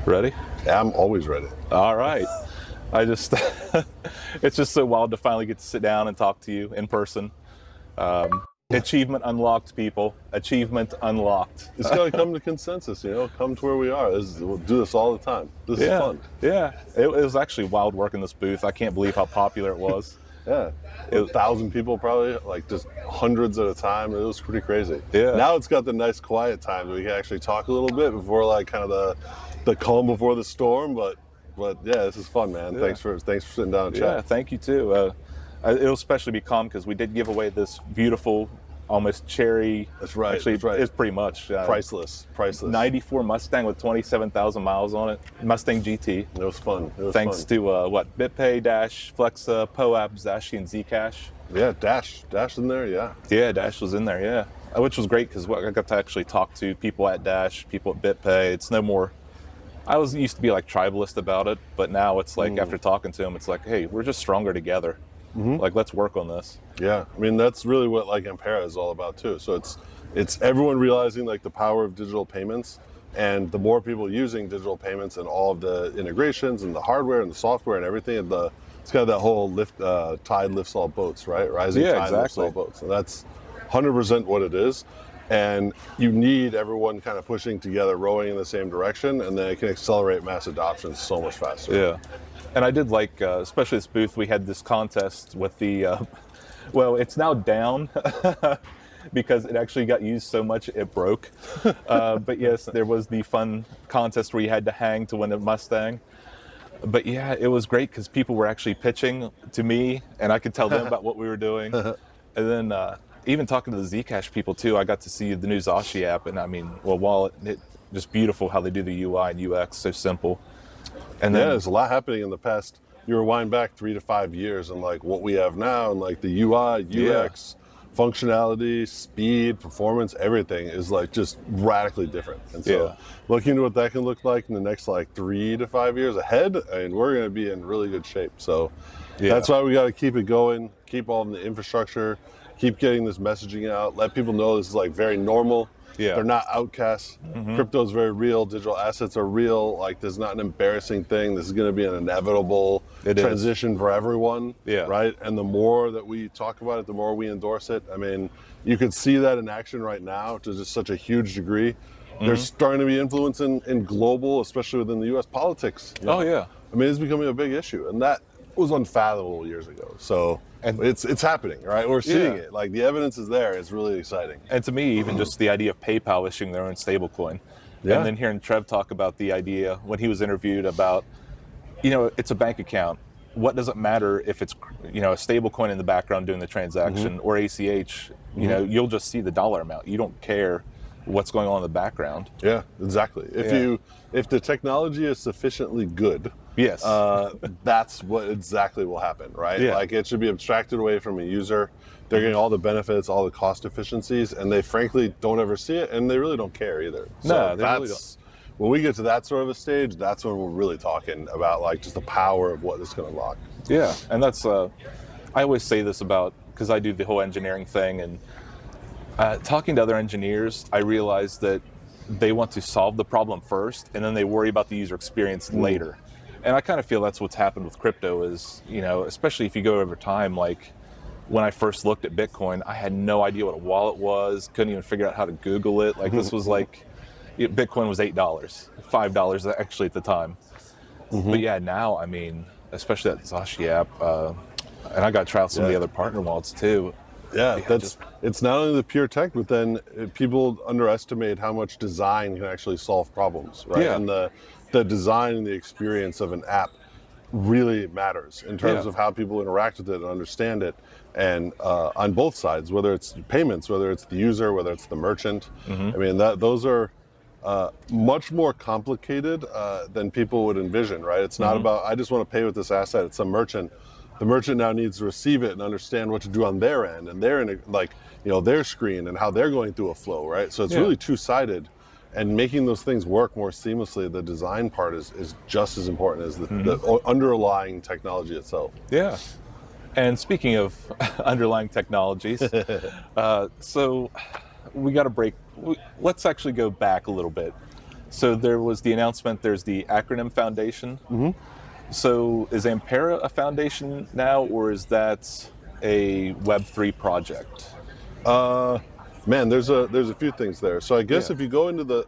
Ready? Yeah, I'm always ready. All right. I just, it's just so wild to finally get to sit down and talk to you in person. Achievement unlocked, people. Achievement unlocked. It's got to come to consensus, come to where we are. We'll do this all the time. This is fun. Yeah. It was actually wild working this booth. I can't believe how popular it was. Yeah. 1,000 people probably, like just hundreds at a time. It was pretty crazy. Yeah. Now it's got the nice quiet time that we can actually talk a little bit before like kind of the calm before the storm. But yeah, this is fun, man. Yeah. Thanks for sitting down and chat. Yeah, thank you too. It'll especially be calm because we did give away this beautiful, almost cherry. That's right. Actually, that's right. It's pretty much priceless. 94 Mustang with 27,000 miles on it. Mustang GT. It was fun. Thanks to BitPay, Dash, Flexa, POAP, Zashi, and Zcash. Yeah, Dash in there. Yeah. Yeah, Dash was in there. Yeah, which was great because I got to actually talk to people at Dash, people at BitPay. It's no more. I used to be like tribalist about it, but now it's like after talking to them, it's like, hey, we're just stronger together. Like, let's work on this. Yeah, I mean, that's really what like AMPera is all about too. So it's everyone realizing like the power of digital payments, and the more people using digital payments and all of the integrations and the hardware and the software and everything, and it's kind of that whole tide lifts all boats, right? Rising tide lifts all boats. And that's 100% what it is. And you need everyone kind of pushing together, rowing in the same direction, and then it can accelerate mass adoption so much faster. Yeah. And I did like, especially this booth, we had this contest with the, well, it's now down because it actually got used so much it broke. But yes, there was the fun contest where you had to hang to win a Mustang. But yeah, it was great because people were actually pitching to me and I could tell them about what we were doing. And then even talking to the Zcash people too, I got to see the new Zashi app. And I mean, well, while it just beautiful how they do the UI and UX, so simple. And then, there's a lot happening in the past. You rewind back 3 to 5 years and like what we have now, and like the UI, UX, functionality, speed, performance, everything is like just radically different. And so looking into what that can look like in the next like 3 to 5 years ahead, and we're going to be in really good shape. So that's why we got to keep it going, keep all the infrastructure, keep getting this messaging out, let people know this is like very normal. Yeah. They're not outcasts. Crypto is very real. Digital assets are real. Like, there's not an embarrassing thing. This is going to be an inevitable transition for everyone. Yeah. Right. And the more that we talk about it, the more we endorse it. I mean, you could see that in action right now to just such a huge degree. There's starting to be influence in global, especially within the U.S. politics. Oh, yeah. I mean, it's becoming a big issue. And that was unfathomable years ago. So it's happening, right? We're seeing it. Like, the evidence is there. It's really exciting. And to me, even just the idea of PayPal issuing their own stablecoin. Yeah. And then hearing Trev talk about the idea when he was interviewed about, it's a bank account. What does it matter if it's, a stablecoin in the background doing the transaction or ACH? You'll just see the dollar amount. You don't care what's going on in the background. Yeah, exactly. If the technology is sufficiently good, yes, that's what exactly will happen, right? Yeah. Like, it should be abstracted away from a user. They're getting all the benefits, all the cost efficiencies, and they frankly don't ever see it, and they really don't care either. No, they really don't. When we get to that sort of a stage, that's when we're really talking about like just the power of what it's going to unlock. Yeah, and that's I always say this because I do the whole engineering thing, and talking to other engineers, I realized that they want to solve the problem first, and then they worry about the user experience later. And I kind of feel that's what's happened with crypto is, especially if you go over time, like when I first looked at Bitcoin, I had no idea what a wallet was, couldn't even figure out how to Google it. Like, this was like, Bitcoin was $8, $5 actually at the time. But yeah, now, I mean, especially that Zashi app, and I got to try out some of the other partner wallets too. Yeah, it's not only the pure tech, but then people underestimate how much design can actually solve problems, right? Yeah. And the design and the experience of an app really matters in terms of how people interact with it and understand it. And on both sides, whether it's payments, whether it's the user, whether it's the merchant. I mean, those are much more complicated than people would envision, right? It's not about, I just want to pay with this asset. It's a merchant. The merchant now needs to receive it and understand what to do on their end, and they're in their screen and how they're going through a flow, right? So it's really two-sided, and making those things work more seamlessly. The design part is just as important as the underlying technology itself. Yeah. And speaking of underlying technologies, so we got to let's actually go back a little bit. So there was the announcement, there's the Acronym Foundation. So is AMPera a foundation now, or is that a Web3 project? Man, there's a few things there. So I guess Yeah. if you go into the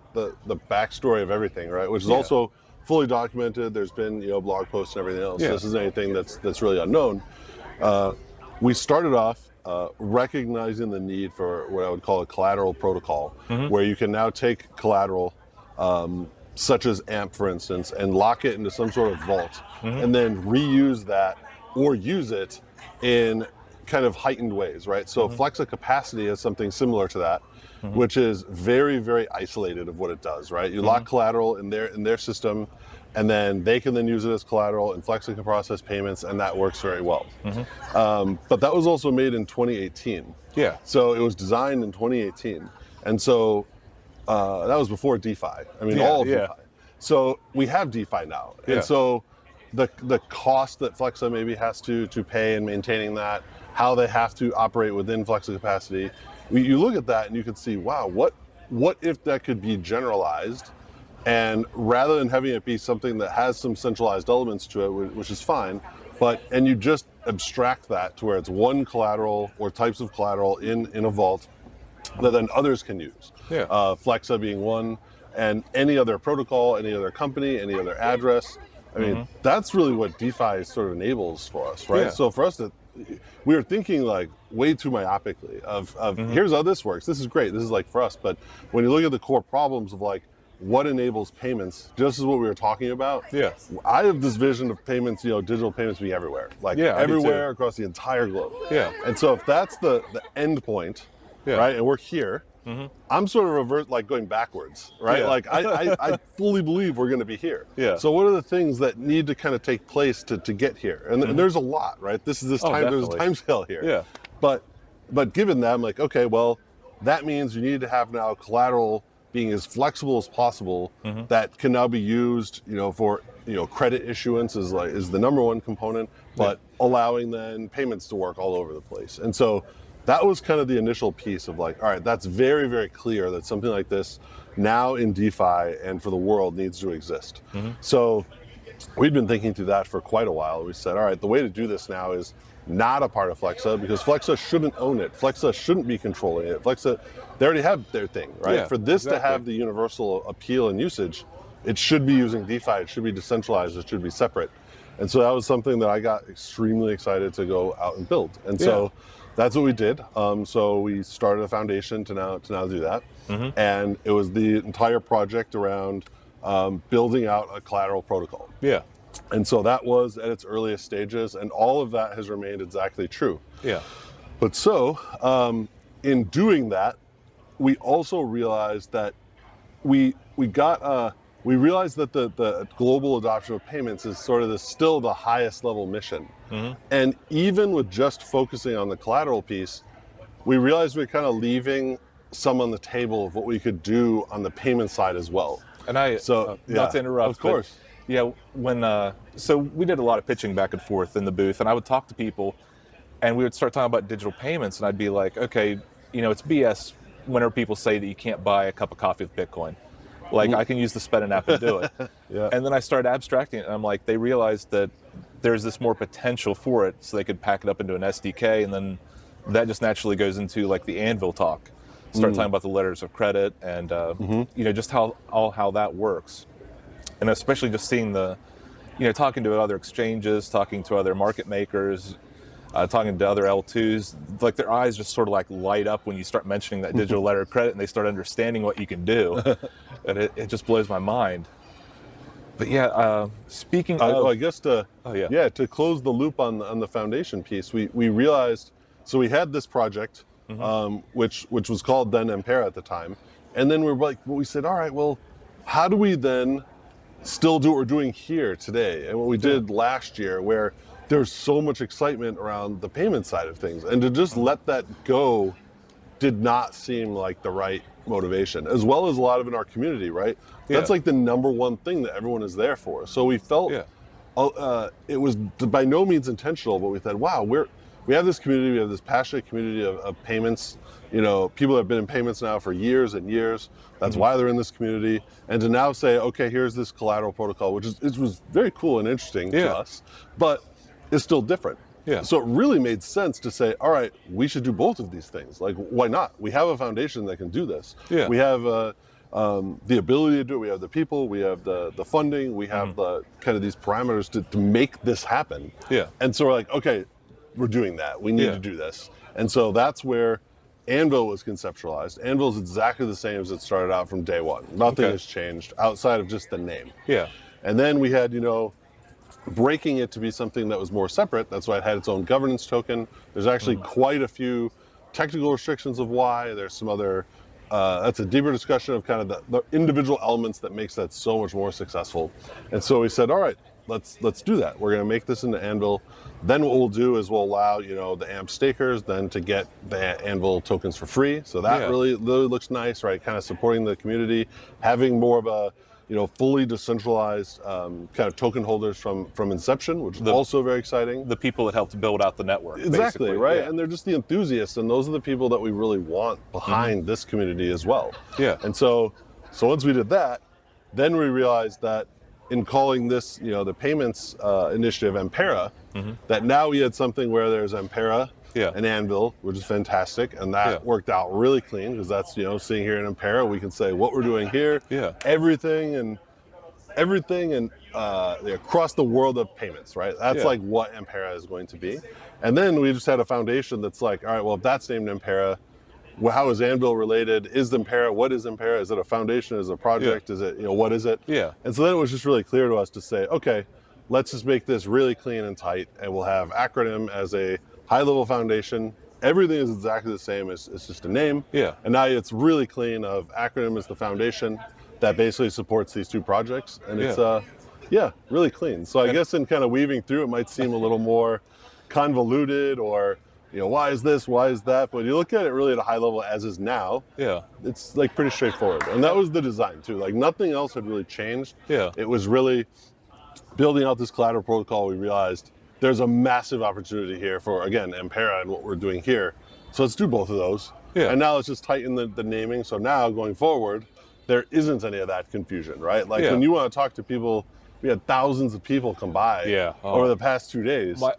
backstory of everything, right, which is also fully documented, there's been blog posts and everything else. Yeah. This isn't anything that's really unknown. We started off recognizing the need for what I would call a collateral protocol, where you can now take collateral, such as AMP, for instance, and lock it into some sort of vault, and then reuse that or use it in kind of heightened ways, right? So Flexa Capacity is something similar to that, which is very, very isolated of what it does, right? You lock collateral in their system, and then they can then use it as collateral, and Flexa can process payments, and that works very well. But that was also made in 2018. Yeah. So it was designed in 2018, and so that was before DeFi. I mean, all of DeFi. So we have DeFi now, and so the cost that Flexa maybe has to pay in maintaining that, how they have to operate within Flexa Capacity, you look at that and you can see, wow, what if that could be generalized, and rather than having it be something that has some centralized elements to it, which is fine, and you just abstract that to where it's one collateral or types of collateral in a vault that then others can use. Flexa being one, and any other protocol, any other company, any other address. I mean, that's really what DeFi sort of enables for us, right? So for us, we were thinking like way too myopically of here's how this works. This is great. This is like for us. But when you look at the core problems of like what enables payments, just as what we were talking about. I have this vision of payments, digital payments being everywhere, like everywhere across the entire globe. And so if that's the end point, right, and we're here, I'm sort of like going backwards, right? Like I fully believe we're going to be here. So what are the things that need to kind of take place to get here? And there's a lot, right? There's a time scale here. But given that, I'm like, okay, well, that means you need to have now collateral being as flexible as possible that can now be used, for credit issuance is the number one component, but allowing then payments to work all over the place. And so that was kind of the initial piece of like, all right, that's very, very clear that something like this now in DeFi and for the world needs to exist. So we'd been thinking through that for quite a while. We said, all right, the way to do this now is not a part of Flexa, because Flexa shouldn't own it. Flexa shouldn't be controlling it. Flexa, they already have their thing, right? For this to have the universal appeal and usage, it should be using DeFi, it should be decentralized, it should be separate. And so that was something that I got extremely excited to go out and build. And so that's what we did. So we started a foundation to now do that. And it was the entire project around building out a collateral protocol. And so that was at its earliest stages, and all of that has remained exactly true. But so in doing that, we also realized that we realized that the global adoption of payments is sort of still the highest level mission. And even with just focusing on the collateral piece, we realized we're kind of leaving some on the table of what we could do on the payment side as well. And not to interrupt, of course. So we did a lot of pitching back and forth in the booth, and I would talk to people, and we would start talking about digital payments, and I'd be like, okay, it's BS whenever people say that you can't buy a cup of coffee with Bitcoin. Like, I can use the Spend app and do it. And then I started abstracting it, and I'm like, they realized that there's this more potential for it, so they could pack it up into an SDK, and then that just naturally goes into like the Anvil talk. Start talking about the letters of credit and just how that works. And especially just seeing talking to other exchanges, talking to other market makers, talking to other L2s, like their eyes just sort of like light up when you start mentioning that digital letter of credit, and they start understanding what you can do. And it just blows my mind. But speaking of... I guess to close the loop on the foundation piece, we realized, so we had this project, which was called then AMPera at the time. And then we said, all right, well, how do we then still do what we're doing here today? And what we did last year, where there's so much excitement around the payment side of things, and to just let that go did not seem like the right motivation, as well as a lot of in our community, right? That's like the number one thing that everyone is there for. So we felt it was by no means intentional, but we said, wow, we have this community, we have this passionate community of payments. You know, people have been in payments now for years and years. That's why they're in this community. And to now say, okay, here's this collateral protocol, which was very cool and interesting to us, but it's still different. Yeah. So it really made sense to say, all right, we should do both of these things. Like, why not? We have a foundation that can do this. Yeah. We have the ability to do it. We have the people, we have the funding, we have the kind of these parameters to make this happen. Yeah. And so we're like, okay, we're doing that. We need to do this. And so that's where Anvil was conceptualized. Anvil is exactly the same as it started out from day one. Nothing has changed outside of just the name. Yeah. And then we had, you know, breaking it to be something that was more separate. That's why it had its own governance token. There's actually quite a few technical restrictions of why. There's some other, that's a deeper discussion of kind of the individual elements that makes that so much more successful. And so we said, all right, let's do that. We're going to make this into Anvil. Then what we'll do is we'll allow, you know, the AMP stakers then to get the Anvil tokens for free. So that really looks nice, right? Kind of supporting the community, having more of a, you know, fully decentralized kind of token holders from inception, which is also very exciting. The people that helped build out the network. Exactly, right? Yeah. And they're just the enthusiasts, and those are the people that we really want behind this community as well. Yeah. And so once we did that, then we realized that in calling this, you know, the payments initiative AMPera, that now we had something where there's AMPera and Anvil, which is fantastic, and that worked out really clean, because that's, you know, sitting here in AMPera, we can say what we're doing here, everything and across the world of payments, right? That's like what AMPera is going to be. And then we just had a foundation that's like, all right, well, if that's named AMPera, well, how is Anvil related? Is AMPera, what is AMPera? Is it a foundation? Is it a project? Is it, you know, what is it? Yeah. And so then it was just really clear to us to say, okay, let's just make this really clean and tight, and we'll have Acronym as a high-level foundation. Everything is exactly the same. It's just a name. Yeah. And now it's really clean of Acronym as the foundation that basically supports these two projects. And it's, really clean. So I guess in kind of weaving through, it might seem a little more convoluted, or, you know, why is this, why is that? But you look at it really at a high level as is now, it's like pretty straightforward. And that was the design too. Like nothing else had really changed. Yeah. It was really building out this collateral protocol. We realized there's a massive opportunity here for, again, AMPera and what we're doing here. So let's do both of those. Yeah. And now let's just tighten the naming. So now going forward, there isn't any of that confusion, right? Like when you want to talk to people, we had thousands of people come by over the past 2 days. I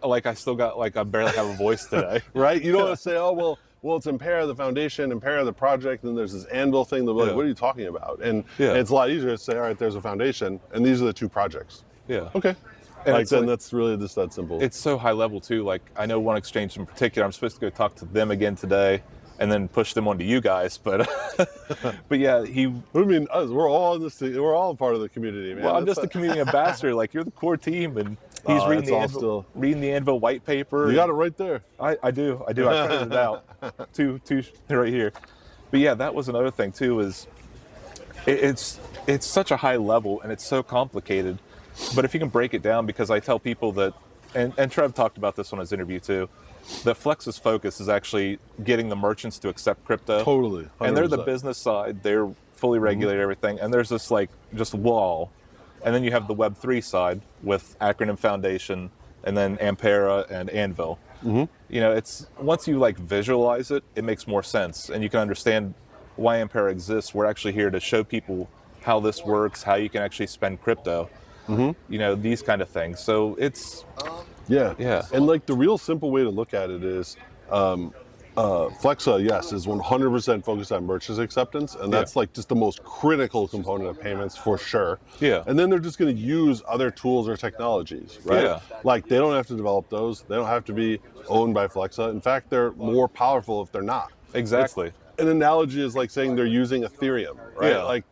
barely have a voice today. Right? You don't want to say, oh, well, it's AMPera, the foundation, AMPera, the project, and there's this Anvil thing. They'll be like, what are you talking about? And it's a lot easier to say, all right, there's a foundation, and these are the two projects. Yeah. Okay. And then that's really just that simple. It's so high level too. Like I know one exchange in particular, I'm supposed to go talk to them again today and then push them onto you guys. But yeah, I mean, us, we're all in this thing. We're all part of the community, man. Well, I'm just the community ambassador. Like you're the core team, and he's reading the Anvil white paper. You got it right there. I do. I printed it out. two right here. But yeah, that was another thing too. Is it's such a high level and it's so complicated. But if you can break it down, because I tell people that, and Trev talked about this on his interview too, that Flex's focus is actually getting the merchants to accept crypto. Totally. 100%. And they're the business side. They're fully regulated everything. And there's this like just wall. And then you have the Web3 side with Acronym Foundation and then AMPera and Anvil. You know, it's once you like visualize it, it makes more sense. And you can understand why AMPera exists. We're actually here to show people how this works, how you can actually spend crypto. You know, these kind of things. So it's and like the real simple way to look at it is Flexa, yes, is 100% focused on merchant acceptance, and that's like just the most critical component of payments for sure. And then they're just going to use other tools or technologies, right? Like they don't have to develop those. They don't have to be owned by Flexa. In fact, they're more powerful if they're not. Exactly. An analogy is like saying they're using Ethereum, right? Like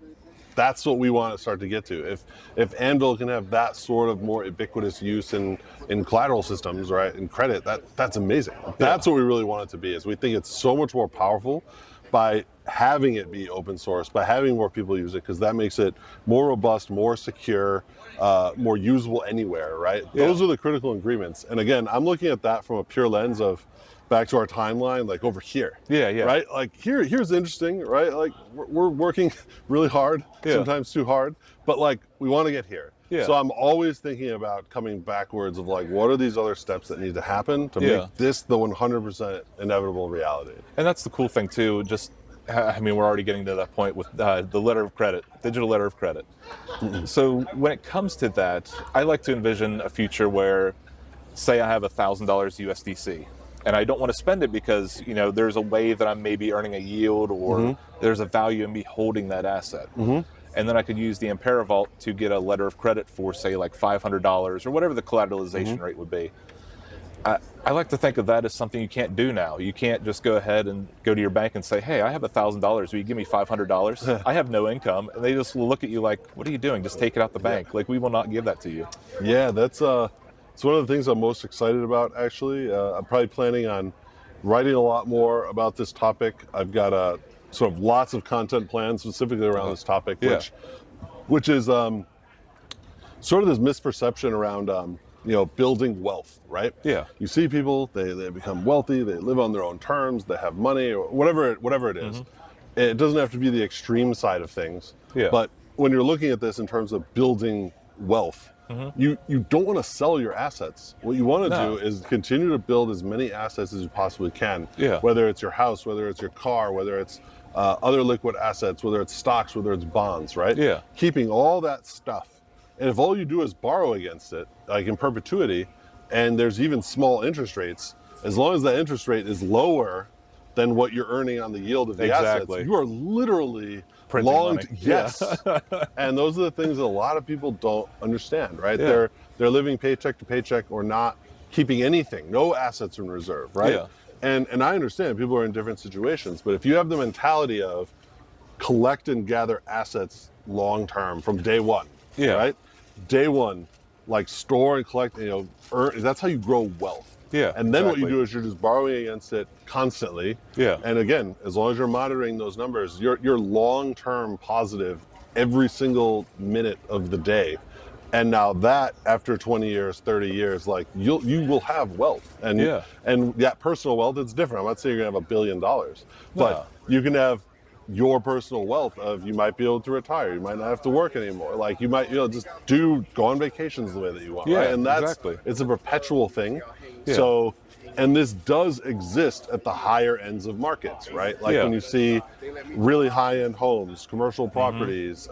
that's what we want to start to get to. If Anvil can have that sort of more ubiquitous use in collateral systems, right, in credit, that's amazing. That's what we really want it to be. Is we think it's so much more powerful by having it be open source, by having more people use it, because that makes it more robust, more secure, more usable anywhere, right? Those are the critical ingredients. And again, I'm looking at that from a pure lens of back to our timeline, like over here. Right? Like here's interesting, right? Like we're working really hard, sometimes too hard, but like we want to get here. Yeah. So I'm always thinking about coming backwards of like, what are these other steps that need to happen to Yeah. make this the 100% inevitable reality? And that's the cool thing too. Just, I mean, we're already getting to that point with the letter of credit, digital letter of credit. So when it comes to that, I like to envision a future where, say, I have $1,000 USDC, and I don't want to spend it because there's a way that I'm maybe earning a yield, or there's a value in me holding that asset. And then I could use the AMPera vault to get a letter of credit for, say, like $500 or whatever the collateralization rate would be. I like to think of that as something you can't do now. You can't just go ahead and go to your bank and say, hey, I have $1,000. Will you give me $500? I have no income. And they just will look at you like, what are you doing? Just take it out the bank. Like, we will not give that to you. Yeah, that's it's one of the things I'm most excited about, actually. I'm probably planning on writing a lot more about this topic. I've got sort of lots of content planned specifically around this topic, which is sort of this misperception around building wealth, right? Yeah. You see people, they become wealthy, they live on their own terms, they have money, or whatever it is. It doesn't have to be the extreme side of things. Yeah. But when you're looking at this in terms of building wealth, you don't want to sell your assets. What you want to do is continue to build as many assets as you possibly can. Yeah. Whether it's your house, whether it's your car, whether it's other liquid assets, whether it's stocks, whether it's bonds, right? Yeah. Keeping all that stuff. And if all you do is borrow against it, like in perpetuity, and there's even small interest rates, as long as that interest rate is lower than what you're earning on the yield of the assets, you are literally printing long. money. Yes. And those are the things that a lot of people don't understand, right? They're living paycheck to paycheck or not keeping anything, no assets in reserve, right? Yeah. And I understand people are in different situations, but if you have the mentality of collect and gather assets long term from day one, right? Day one, like store and collect, earn, that's how you grow wealth. Yeah. And then what you do is you're just borrowing against it constantly. Yeah. And again, as long as you're monitoring those numbers, you're long-term positive every single minute of the day. And now that after 20 years, 30 years, like you will have wealth. And that personal wealth, it's different. I'm not saying you're gonna have $1 billion, but you can have your personal wealth of, you might be able to retire, you might not have to work anymore, like you might just go on vacations the way that you want, right? And that's it's a perpetual thing. So, and this does exist at the higher ends of markets, right? Like when you see really high-end homes, commercial properties,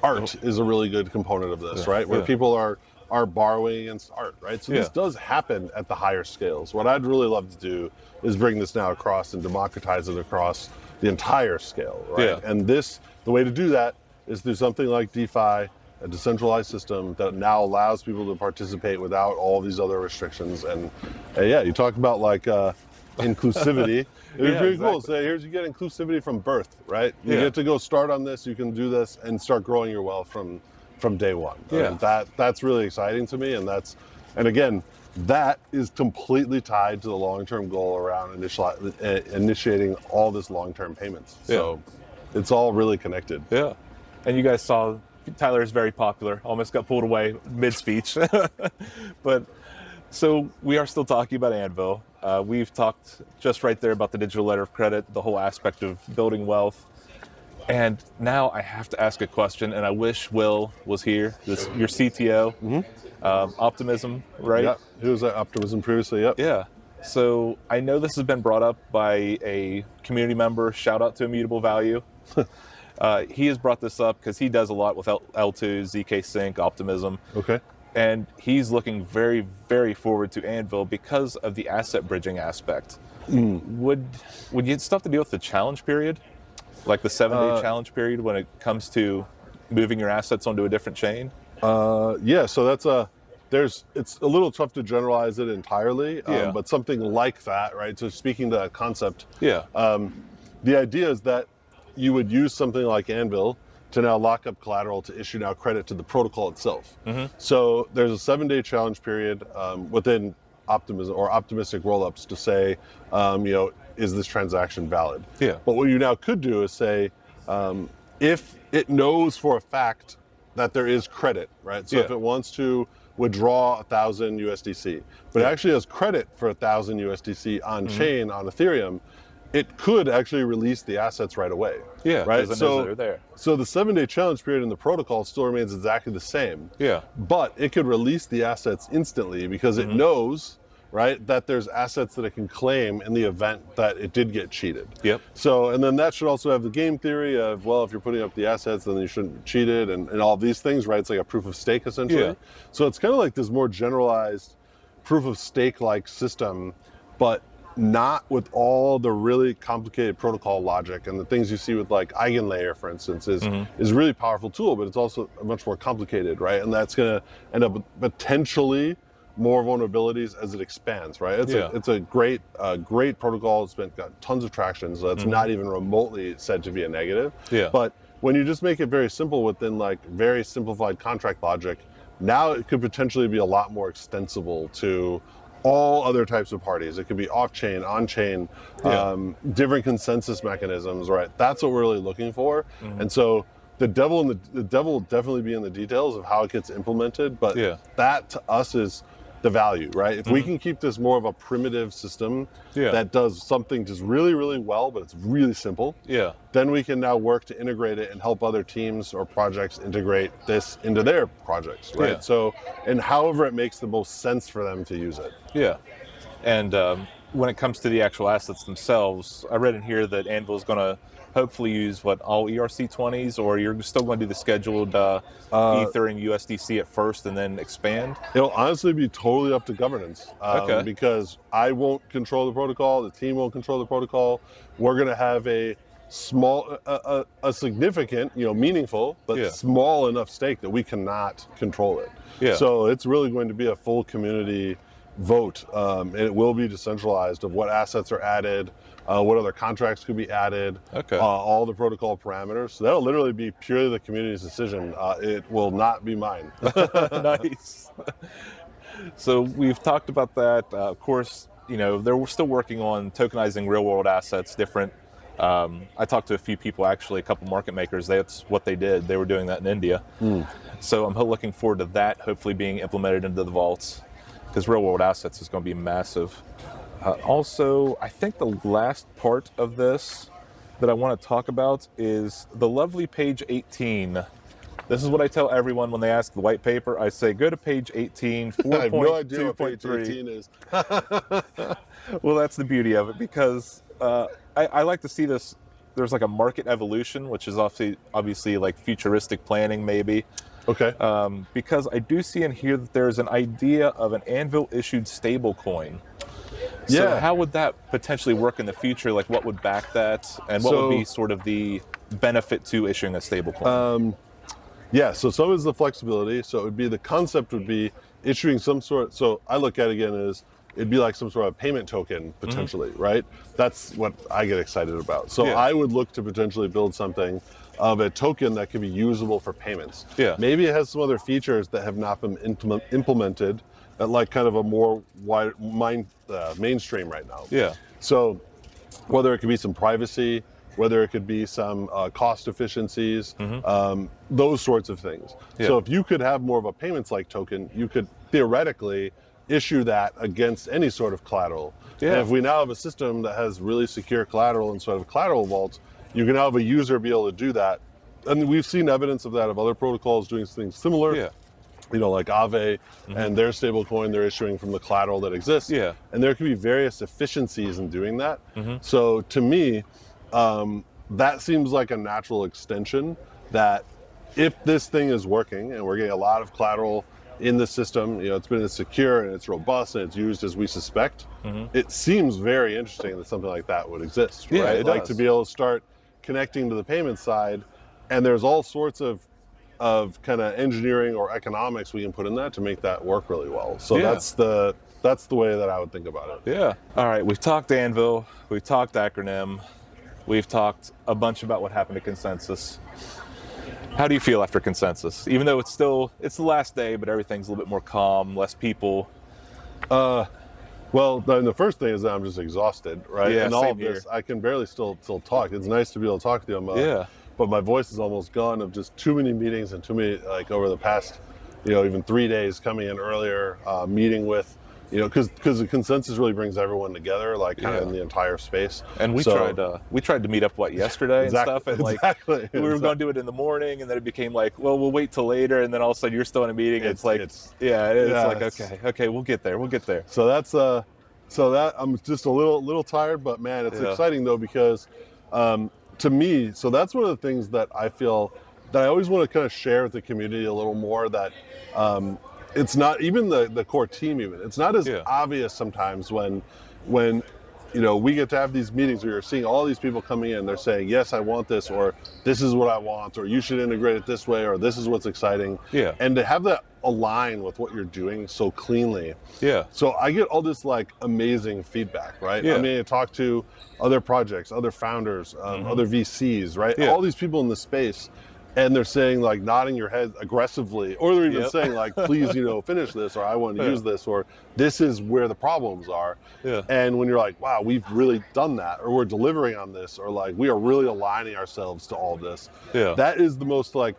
art is a really good component of this, right? Where people are borrowing against art, right? So this does happen at the higher scales. What I'd really love to do is bring this now across and democratize it across the entire scale, right? And the way to do that is through something like DeFi, a decentralized system that now allows people to participate without all these other restrictions. And you talk about like inclusivity. It'd be pretty cool. So you get inclusivity from birth, right? You get to go start on this, you can do this and start growing your wealth from day one. And that's really exciting to me. And again, that is completely tied to the long-term goal around initiating all this long-term payments. So it's all really connected. Yeah. And you guys saw Tyler is very popular, almost got pulled away mid-speech. But so we are still talking about Anvil. We've talked just right there about the digital letter of credit, the whole aspect of building wealth. And now I have to ask a question, and I wish Will was here, your CTO, Optimism, right? Yeah, he was at Optimism previously, Yeah. So I know this has been brought up by a community member, shout out to Immutable Value. He has brought this up because he does a lot with L2, ZK Sync, Optimism. Okay. And he's looking very, very forward to Anvil because of the asset bridging aspect. Would you still have to deal with the challenge period? Like the 7-day challenge period when it comes to moving your assets onto a different chain? So it's a little tough to generalize it entirely, but something like that, right? So speaking to that concept, the idea is that you would use something like Anvil to now lock up collateral to issue now credit to the protocol itself. So there's a 7-day challenge period within Optimism or optimistic rollups to say, is this transaction valid? But what you now could do is say, if it knows for a fact that there is credit, right? So if it wants to withdraw 1,000 USDC, but it actually has credit for 1,000 USDC on chain on Ethereum, it could actually release the assets right away. Yeah, right. because it knows that they're there. So the 7-day challenge period in the protocol still remains exactly the same. Yeah. But it could release the assets instantly because it knows, right, that there's assets that it can claim in the event that it did get cheated. Yep. So, and then that should also have the game theory of, well, if you're putting up the assets, then you shouldn't be cheated and all these things, right? It's like a proof of stake essentially. Yeah. So it's kind of like this more generalized proof of stake-like system, but not with all the really complicated protocol logic and the things you see with like Eigenlayer, for instance, is a really powerful tool, but it's also much more complicated, right? And that's going to end up with potentially more vulnerabilities as it expands, right? It's a great protocol. It's got tons of traction, so that's not even remotely said to be a negative. Yeah. But when you just make it very simple within like very simplified contract logic, now it could potentially be a lot more extensible to all other types of parties. It could be off-chain, on-chain, different consensus mechanisms, right? That's what we're really looking for. And so the devil will definitely be in the details of how it gets implemented, but that to us is the value, right? If we can keep this more of a primitive system that does something just really, really well, but it's really simple, then we can now work to integrate it and help other teams or projects integrate this into their projects, right? Yeah. So, and however it makes the most sense for them to use it. Yeah. And when it comes to the actual assets themselves, I read in here that Anvil is going to hopefully use all ERC20s, or you're still going to do the scheduled Ether and USDC at first and then expand? It'll honestly be totally up to governance because I won't control the protocol, the team won't control the protocol. We're going to have a small, a significant, meaningful, but small enough stake that we cannot control it. Yeah. So it's really going to be a full community vote, and it will be decentralized of what assets are added, what other contracts could be added, all the protocol parameters. So that'll literally be purely the community's decision. It will not be mine. Nice. So we've talked about that. Of course, they're still working on tokenizing real world assets, different. I talked to a few people, actually, a couple market makers. That's what they did. They were doing that in India. So I'm looking forward to that hopefully being implemented into the vaults, because real world assets is going to be massive. Also, I think the last part of this that I want to talk about is the lovely page 18. This is what I tell everyone when they ask the white paper. I say, go to page 18, 4.2.3. I have no idea what page 18 is. Well, that's the beauty of it, because I like to see this. There's like a market evolution, which is obviously like futuristic planning, maybe. Okay. Because I do see in here that there's an idea of an Anvil issued stable coin. So how would that potentially work in the future? Like, what would back that? And what would be sort of the benefit to issuing a stable coin? So some is the flexibility. So it would be, the concept would be issuing some sort. So I look at it again as it'd be like some sort of payment token potentially, right? That's what I get excited about. So I would look to potentially build something of a token that can be usable for payments. Maybe it has some other features that have not been implemented at like kind of a more mainstream right now. So whether it could be some privacy, whether it could be some cost efficiencies, those sorts of things. So if you could have more of a payments-like token, you could theoretically issue that against any sort of collateral. And if we now have a system that has really secure collateral and sort of collateral vaults, you can have a user be able to do that. And we've seen evidence of that of other protocols doing things similar. Like Aave and their stablecoin, they're issuing from the collateral that exists. And there can be various efficiencies in doing that. So to me, that seems like a natural extension, that if this thing is working and we're getting a lot of collateral in the system, it's been secure and it's robust and it's used as we suspect, it seems very interesting that something like that would exist, right? It like does. To be able to start connecting to the payment side, and there's all sorts of kind of engineering or economics we can put in that to make that work really well. So that's the way that I would think about it. All right, we've talked Anvil, we've talked Acronym, we've talked a bunch about what happened to Consensus. How do you feel after Consensus? Even though it's the last day, but everything's a little bit more calm, less people. Well, the first thing is that I'm just exhausted, right? And all of same this, here. I can barely still talk. It's nice to be able to talk to you. But my voice is almost gone of just too many meetings and too many, like over the past, even 3 days, coming in earlier, meeting with, you know, because the consensus really brings everyone together, like kind of Yeah. in the entire space. And we tried to meet up yesterday and stuff, and like we were going to do it in the morning, and then it became like, well, we'll wait till later, and then all of a sudden you're still in a meeting. It's like okay, we'll get there. So that's so that I'm just a little tired, but man, it's exciting though, because to me, so that's one of the things that I feel that I always want to kind of share with the community a little more, that it's not even the core team, even it's not as obvious sometimes when you know, we get to have these meetings where you're seeing all these people coming in, they're saying, yes, I want this, or this is what I want, or you should integrate it this way, or this is what's exciting. Yeah. And to have that align with what you're doing so cleanly. Yeah. So I get all this like amazing feedback, right? Yeah. I mean, I talk to other projects, other founders, other VCs, right? Yeah. All these people in the space, and they're saying, like, nodding your head aggressively, or they're even saying like, please, you know, finish this, or I want to use this, or this is where the problems are. Yeah. And when you're like, wow, we've really done that, or we're delivering on this, or like we are really aligning ourselves to all this. Yeah. That is the most like,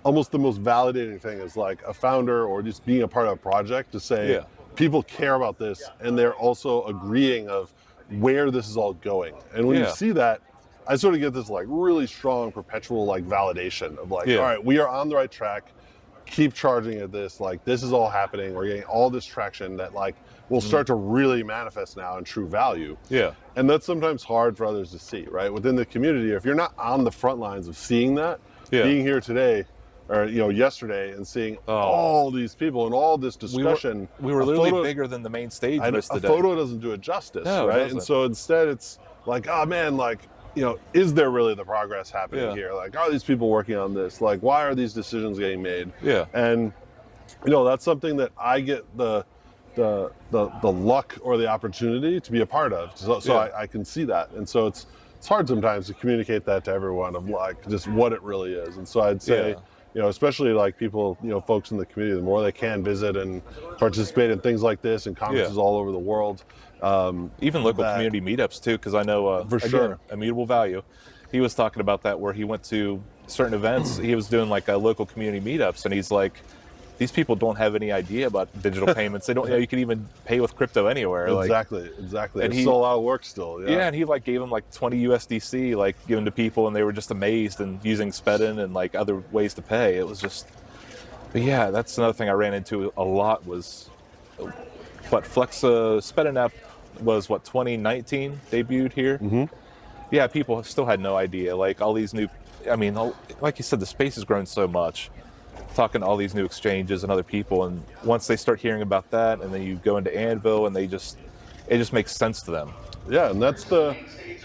almost the most validating thing, is like a founder or just being a part of a project to say people care about this, and they're also agreeing of where this is all going. And when you see that, I sort of get this like really strong perpetual like validation of like, all right, we are on the right track. Keep charging at this. Like, this is all happening. We're getting all this traction that like will start to really manifest now in true value. Yeah. And that's sometimes hard for others to see, right? Within the community, if you're not on the front lines of seeing that, being here today, or you know, yesterday, and seeing all these people and all this discussion, we were literally bigger than the main stage today. A photo doesn't do it justice, right? And so instead, it's like, oh man, like, you know, is there really the progress happening here? Like, are these people working on this? Like, why are these decisions getting made? Yeah. And you know, that's something that I get the luck or the opportunity to be a part of. So I can see that, and so it's hard sometimes to communicate that to everyone of like just what it really is. And so I'd say, you know, especially like people, you know, folks in the community, the more they can visit and participate in things like this and conferences all over the world. Even local community meetups too, because I know for sure, Immutable Value, he was talking about that, where he went to certain events. He was doing like a local community meetups, and he's like, these people don't have any idea about digital payments. They don't know you can even pay with crypto anywhere. Exactly. And there's still a lot of work still. Yeah, and he like gave them like 20 USDC, like given to people, and they were just amazed, and using Spedin and like other ways to pay. It was just, but yeah, that's another thing I ran into a lot was, Spedin app was 2019 debuted here. Yeah, people still had no idea. Like all these new, I mean, like you said, the space has grown so much. Talking to all these new exchanges and other people, and once they start hearing about that, and then you go into Anvil, and it just makes sense to them. Yeah, and that's where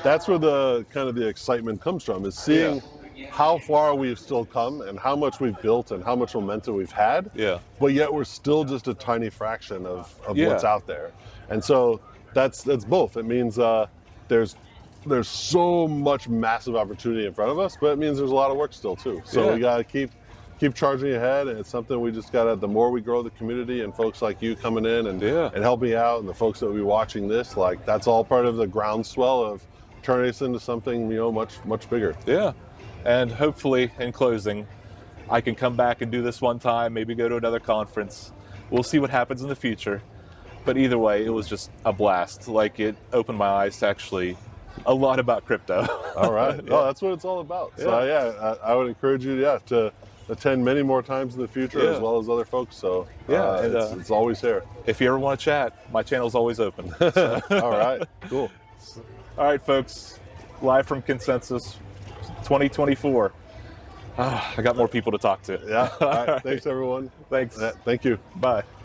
the kind of the excitement comes from, is seeing how far we've still come and how much we've built and how much momentum we've had. Yeah. But yet we're still just a tiny fraction of what's out there. And so that's both. It means there's so much massive opportunity in front of us, but it means there's a lot of work still too. So we gotta keep charging ahead, and it's something we just gotta, the more we grow the community and folks like you coming in and helping out, and the folks that will be watching this, like that's all part of the groundswell of turning this into something, you know, much bigger. Yeah. And hopefully, in closing, I can come back and do this one time, maybe go to another conference. We'll see what happens in the future. But either way, it was just a blast. Like, it opened my eyes to actually a lot about crypto. All right. Oh, that's what it's all about. So I would encourage you, to attend many more times in the future, as well as other folks. So it's always here. If you ever want to chat, my channel's always open. All right. Cool. All right, folks. Live from Consensus 2024. I got more people to talk to. Yeah. All right. Thanks, everyone. Thanks. Thank you. Bye.